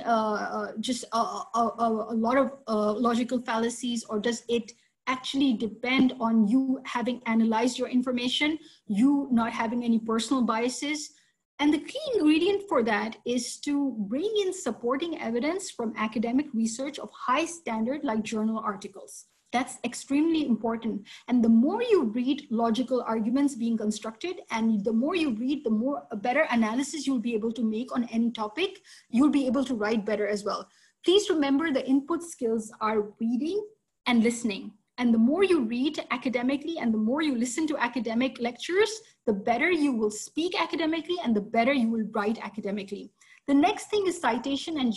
just a lot of logical fallacies, or does it actually depend on you having analyzed your information, you not having any personal biases? And the key ingredient for that is to bring in supporting evidence from academic research of high standard like journal articles. That's extremely important. And the more you read logical arguments being constructed, and the more you read, the more better analysis you'll be able to make on any topic, you'll be able to write better as well. Please remember the input skills are reading and listening. And the more you read academically and the more you listen to academic lectures, the better you will speak academically and the better you will write academically. The next thing is citation and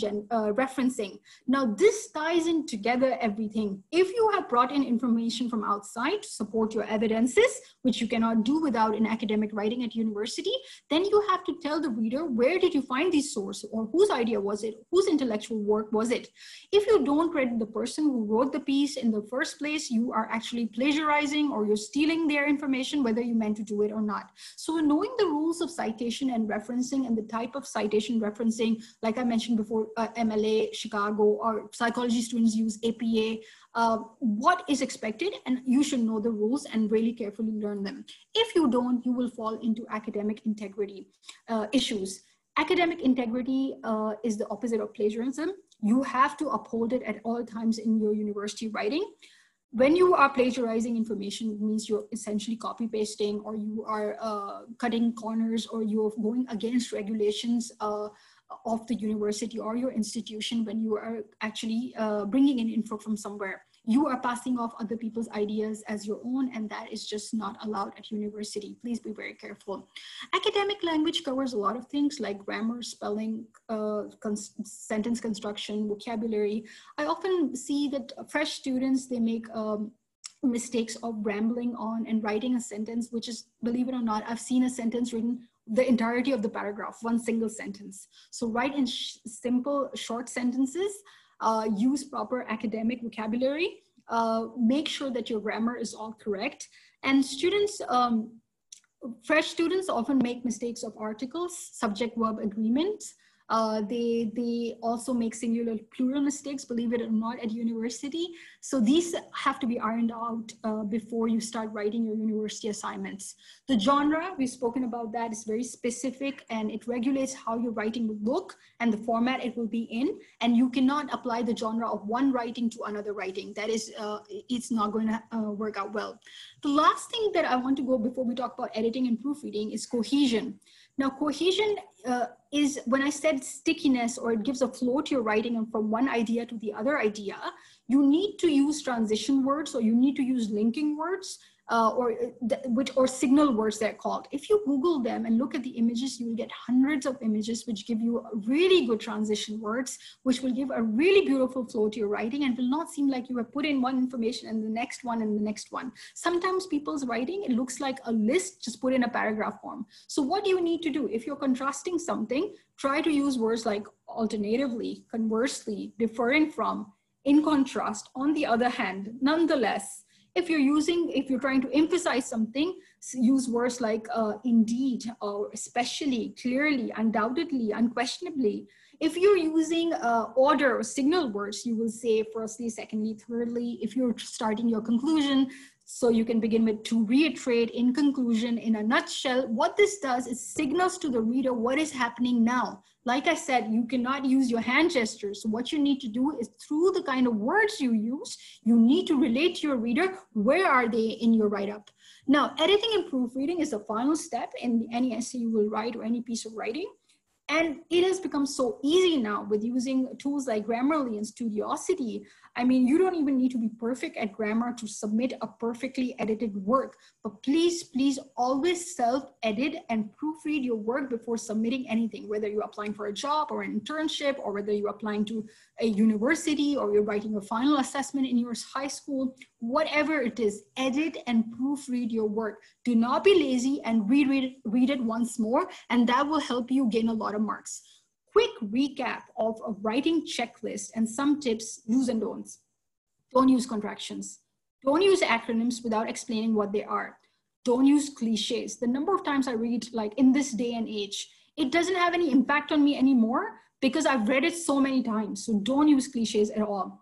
referencing. Now this ties in together everything. If you have brought in information from outside to support your evidences, which you cannot do without in academic writing at university, then you have to tell the reader, where did you find these sources, or whose idea was it, whose intellectual work was it? If you don't credit the person who wrote the piece in the first place, you are actually plagiarizing or you're stealing their information, whether you meant to do it or not. So knowing the rules of citation and referencing and the type of citation referencing, like I mentioned before, MLA, Chicago, or psychology students use APA, what is expected, and you should know the rules and really carefully learn them. If you don't, you will fall into academic integrity issues. Academic integrity is the opposite of plagiarism. You have to uphold it at all times in your university writing. When you are plagiarizing information, it means you're essentially copy pasting, or you are cutting corners, or you're going against regulations of the university or your institution. When you are actually bringing in info from somewhere, you are passing off other people's ideas as your own, and that is just not allowed at university. Please be very careful. Academic language covers a lot of things like grammar, spelling, sentence construction, vocabulary. I often see that fresh students, they make mistakes of rambling on and writing a sentence, which is, believe it or not, I've seen a sentence written the entirety of the paragraph, one single sentence. So write in simple, short sentences. Use proper academic vocabulary, make sure that your grammar is all correct. And students, fresh students often make mistakes of articles, subject-verb agreements. They also make singular plural mistakes, believe it or not, at university. So these have to be ironed out before you start writing your university assignments. The genre, we've spoken about that, is very specific, and it regulates how your writing will look and the format it will be in. And you cannot apply the genre of one writing to another writing. That is, it's not going to work out well. The last thing that I want to go before we talk about editing and proofreading is cohesion. Now, cohesion is, when I said stickiness, or it gives a flow to your writing and from one idea to the other idea, you need to use transition words, or you need to use linking words, or signal words, they're called. If you Google them and look at the images, you will get hundreds of images which give you really good transition words, which will give a really beautiful flow to your writing and will not seem like you have put in one information and the next one and the next one. Sometimes people's writing, it looks like a list just put in a paragraph form. So what do you need to do? If you're contrasting something, try to use words like alternatively, conversely, differing from, in contrast, on the other hand, nonetheless. If you're trying to emphasize something, use words like indeed, or especially, clearly, undoubtedly, unquestionably. If you're using order or signal words, you will say firstly, secondly, thirdly. If you're starting your conclusion, so you can begin with to reiterate, in conclusion, in a nutshell. What this does is signals to the reader what is happening now. Like I said, you cannot use your hand gestures. So what you need to do is through the kind of words you use, you need to relate to your reader. Where are they in your write-up? Now, editing and proofreading is the final step in any essay you will write or any piece of writing. And it has become so easy now with using tools like Grammarly and Studiosity. I mean, you don't even need to be perfect at grammar to submit a perfectly edited work. But please, please always self-edit and proofread your work before submitting anything, whether you're applying for a job or an internship, or whether you're applying to a university, or you're writing a final assessment in your high school, whatever it is, edit and proofread your work. Do not be lazy and read it once more, and that will help you gain a lot of marks. Quick recap of a writing checklist and some tips, do's and don'ts. Don't use contractions. Don't use acronyms without explaining what they are. Don't use cliches. The number of times I read, like in this day and age, it doesn't have any impact on me anymore because I've read it so many times. So don't use cliches at all.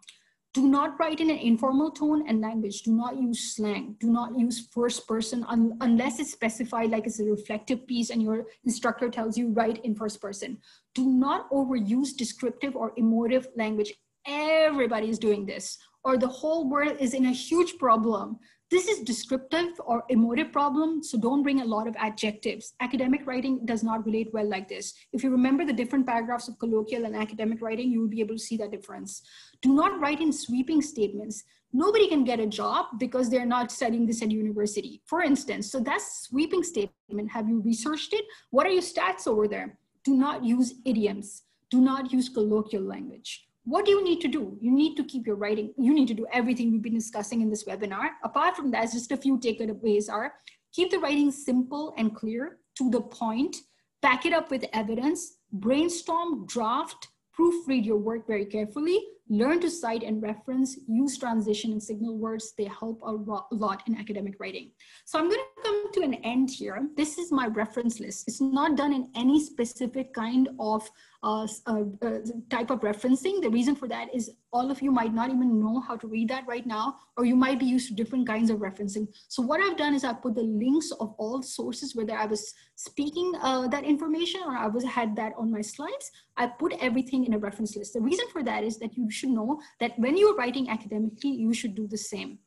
Do not write in an informal tone and language. Do not use slang. Do not use first person unless it's specified like it's a reflective piece and your instructor tells you write in first person. Do not overuse descriptive or emotive language. Everybody is doing this, or the whole world is in a huge problem. This is descriptive or emotive problem, so don't bring a lot of adjectives. Academic writing does not relate well like this. If you remember the different paragraphs of colloquial and academic writing, you will be able to see that difference. Do not write in sweeping statements. Nobody can get a job because they're not studying this at university, for instance. So that's sweeping statement. Have you researched it? What are your stats over there? Do not use idioms. Do not use colloquial language. What do you need to do? You need to keep your writing. You need to do everything we've been discussing in this webinar. Apart from that, just a few takeaways are: keep the writing simple and clear, to the point, back it up with evidence, brainstorm, draft, proofread your work very carefully, learn to cite and reference, use transition and signal words. They help a lot in academic writing. So I'm going to come to an end here. This is my reference list. It's not done in any specific kind of type of referencing. The reason for that is all of you might not even know how to read that right now, or you might be used to different kinds of referencing. So what I've done is I put the links of all sources, whether I was speaking that information or I had that on my slides. I put everything in a reference list. The reason for that is that you should know that when you're writing academically, you should do the same.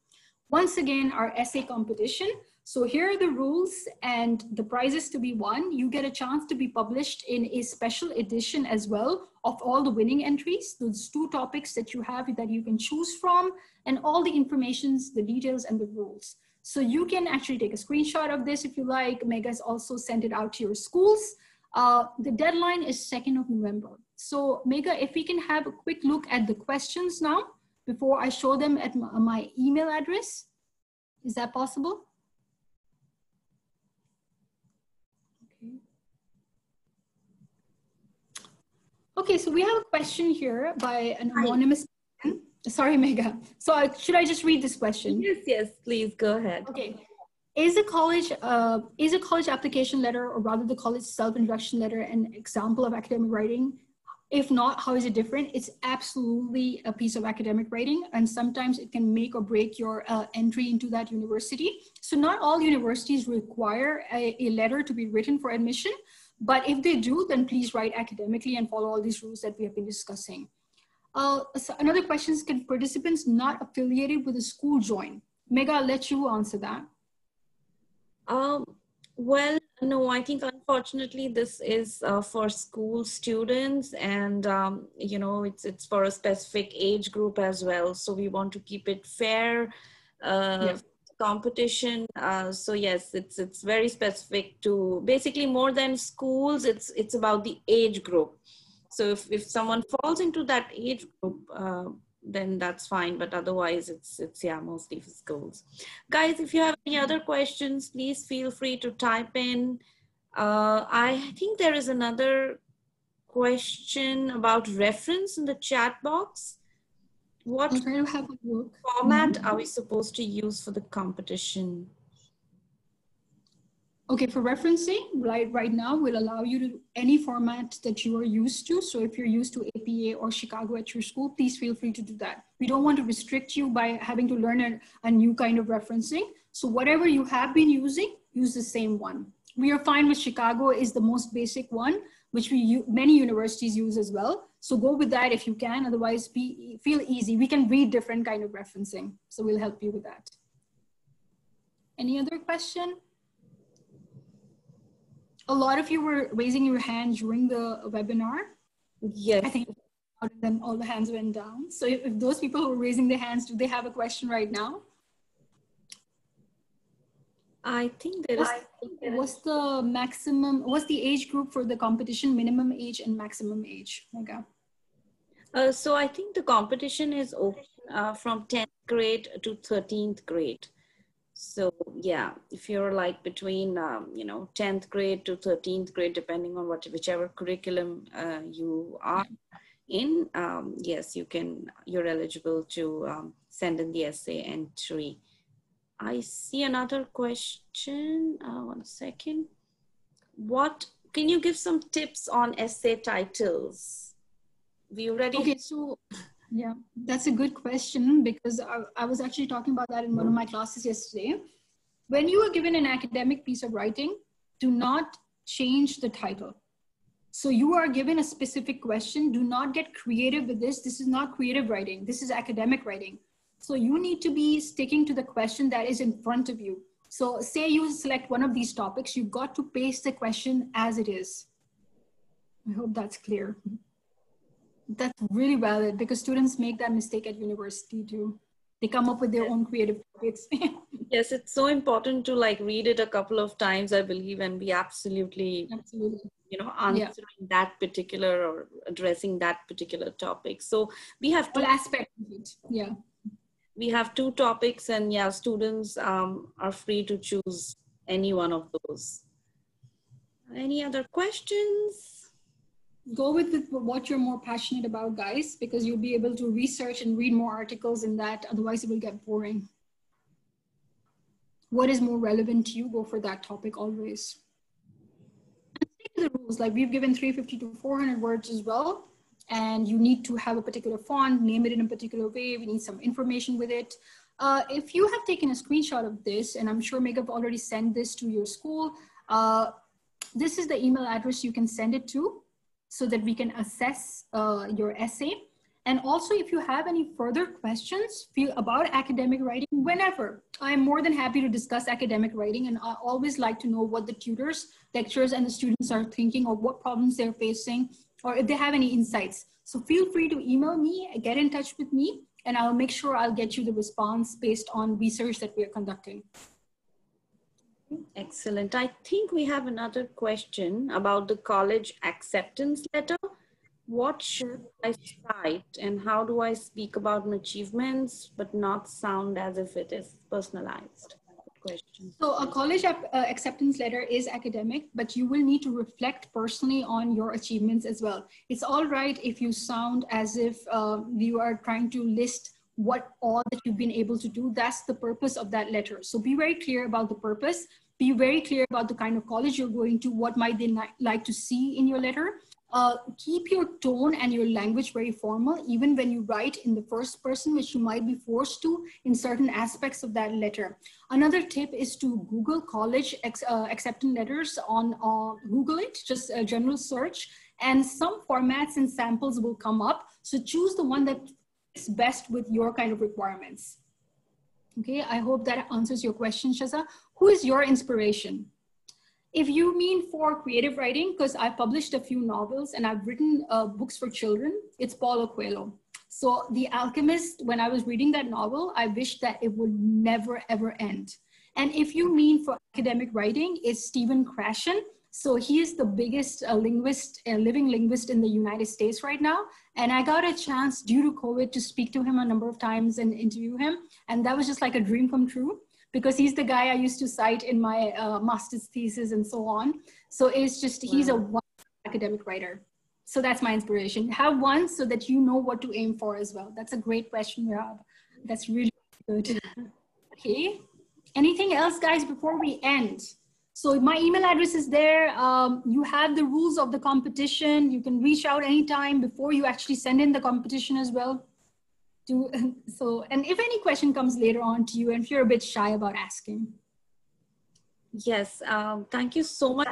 Once again, our essay competition. So here are the rules and the prizes to be won. You get a chance to be published in a special edition as well of all the winning entries. Those 2 topics that you have that you can choose from, and all the informations, the details and the rules. So you can actually take a screenshot of this if you like. Mega's also sent it out to your schools. The deadline is 2nd of November. So Mega, if we can have a quick look at the questions now before I show them at my email address. Is that possible? Okay, so we have a question here by an anonymous person. Sorry, Mega. So should I just read this question? Yes, please go ahead. Okay. Is a college application letter, or rather the college self-introduction letter, an example of academic writing? If not, how is it different? It's absolutely a piece of academic writing, and sometimes it can make or break your entry into that university. So not all universities require a letter to be written for admission, but if they do, then please write academically and follow all these rules that we have been discussing. So another question is, can participants not affiliated with a school join? Mega, I'll let you answer that. Well, no, I think unfortunately this is for school students, and you know, it's for a specific age group as well. So we want to keep it fair. Competition. So yes, it's very specific to basically more than schools. It's about the age group. So if someone falls into that age group, then that's fine. But otherwise, it's yeah, mostly for schools. Guys, if you have any other questions, please feel free to type in. I think there is another question about reference in the chat box. What format are we supposed to use for the competition? Okay, for referencing, right now will allow you to any format that you are used to. So if you're used to APA or Chicago at your school, please feel free to do that. We don't want to restrict you by having to learn a new kind of referencing. So whatever you have been using, use the same one. We are fine with Chicago is the most basic one, which many universities use as well. So go with that if you can, otherwise feel easy. We can read different kind of referencing. So we'll help you with that. Any other question? A lot of you were raising your hand during the webinar. Yes. I think then all the hands went down. So if those people who are raising their hands, do they have a question right now? I think there is. What's the age group for the competition, minimum age and maximum age? Megha? So I think the competition is open from 10th grade to 13th grade. So yeah, if you're like between, 10th grade to 13th grade, depending on whichever curriculum you are in, yes, you're eligible to send in the essay entry. I see another question. One second. Can you give some tips on essay titles? We already. Okay, so yeah, that's a good question, because I was actually talking about that in one of my classes yesterday. When you are given an academic piece of writing, do not change the title. So you are given a specific question. Do not get creative with this. This is not creative writing. This is academic writing. So you need to be sticking to the question that is in front of you. So say you select one of these topics, you've got to paste the question as it is. I hope that's clear. That's really valid, because students make that mistake at university too. They come up with their own creative topics. Yes, it's so important to like read it a couple of times, I believe, and be absolutely. Answering that particular or addressing that particular topic. So we have two aspects of it. Yeah. We have two topics, and yeah, students are free to choose any one of those. Any other questions? Go with what you're more passionate about, guys, because you'll be able to research and read more articles in that. Otherwise, it will get boring. What is more relevant to you? Go for that topic always. And stick to the rules. Like we've given 350 to 400 words as well. And you need to have a particular font, name it in a particular way. We need some information with it. If you have taken a screenshot of this, and I'm sure Megha already sent this to your school, this is the email address you can send it to so that we can assess your essay. And also, if you have any further questions about academic writing, whenever, I'm more than happy to discuss academic writing. And I always like to know what the tutors, lecturers, and the students are thinking, or what problems they're facing, or if they have any insights. So feel free to email me, get in touch with me, and I'll make sure I'll get you the response based on research that we are conducting. Excellent. I think we have another question about the college acceptance letter. What should I cite, and how do I speak about my achievements but not sound as if it is personalized? Question. So a college acceptance letter is academic, but you will need to reflect personally on your achievements as well. It's all right if you sound as if you are trying to list what all that you've been able to do. That's the purpose of that letter. So be very clear about the purpose. Be very clear about the kind of college you're going to, what might they like to see in your letter. Keep your tone and your language very formal, even when you write in the first person, which you might be forced to in certain aspects of that letter. Another tip is to Google college acceptance letters on Google it, just a general search, and some formats and samples will come up. So choose the one that is best with your kind of requirements. Okay, I hope that answers your question, Shaza. Who is your inspiration? If you mean for creative writing, because I published a few novels and I've written books for children, it's Paulo Coelho. So The Alchemist, when I was reading that novel, I wished that it would never, ever end. And if you mean for academic writing, it's Stephen Krashen. So he is the biggest linguist, living linguist in the United States right now. And I got a chance due to COVID to speak to him a number of times and interview him. And that was just like a dream come true, because he's the guy I used to cite in my master's thesis and so on. So it's just, he's a wonderful academic writer. So that's my inspiration. Have one so that you know what to aim for as well. That's a great question, Rob. That's really good. Okay. Anything else, guys, before we end? So my email address is there. You have the rules of the competition. You can reach out anytime before you actually send in the competition as well. And if any question comes later on to you, and if you're a bit shy about asking. Yes, thank you so much.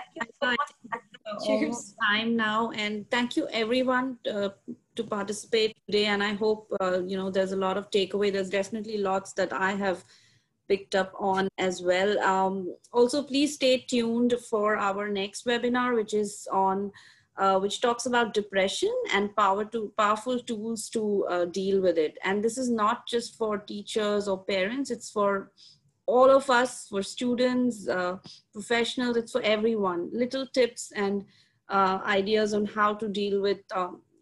almost Cheers. time now, and thank you everyone to participate today. And I hope there's a lot of takeaway. There's definitely lots that I have picked up on as well. Also, please stay tuned for our next webinar, which is on which talks about depression and powerful tools to deal with it. And this is not just for teachers or parents; it's for all of us, for students, professionals, it's for everyone. Little tips and ideas on how to deal with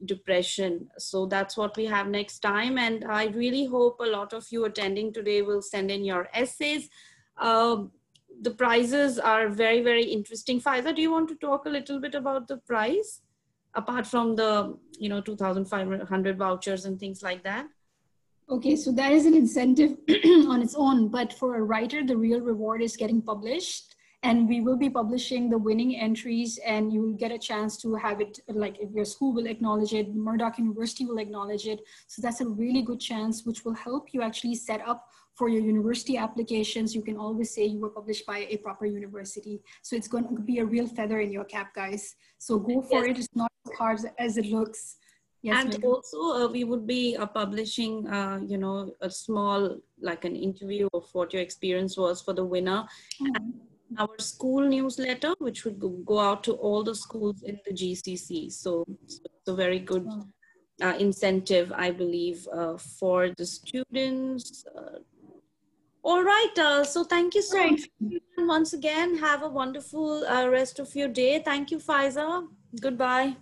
depression. So that's what we have next time. And I really hope a lot of you attending today will send in your essays. The prizes are very, very interesting. Faiza, do you want to talk a little bit about the prize? Apart from the 2,500 vouchers and things like that? Okay, so that is an incentive on its own, but for a writer, the real reward is getting published. And we will be publishing the winning entries, and you will get a chance to have it, like if your school will acknowledge it, Murdoch University will acknowledge it. So that's a really good chance, which will help you actually set up for your university applications. You can always say you were published by a proper university. So it's going to be a real feather in your cap, guys. So go for it. It's not as hard as it looks. Yes, and also we would be publishing, a small, like an interview of what your experience was for the winner. And our school newsletter, which would go out to all the schools in the GCC. So it's a very good incentive, I believe, for the students. All right. So thank you so much. Once again, have a wonderful rest of your day. Thank you, Faiza. Goodbye.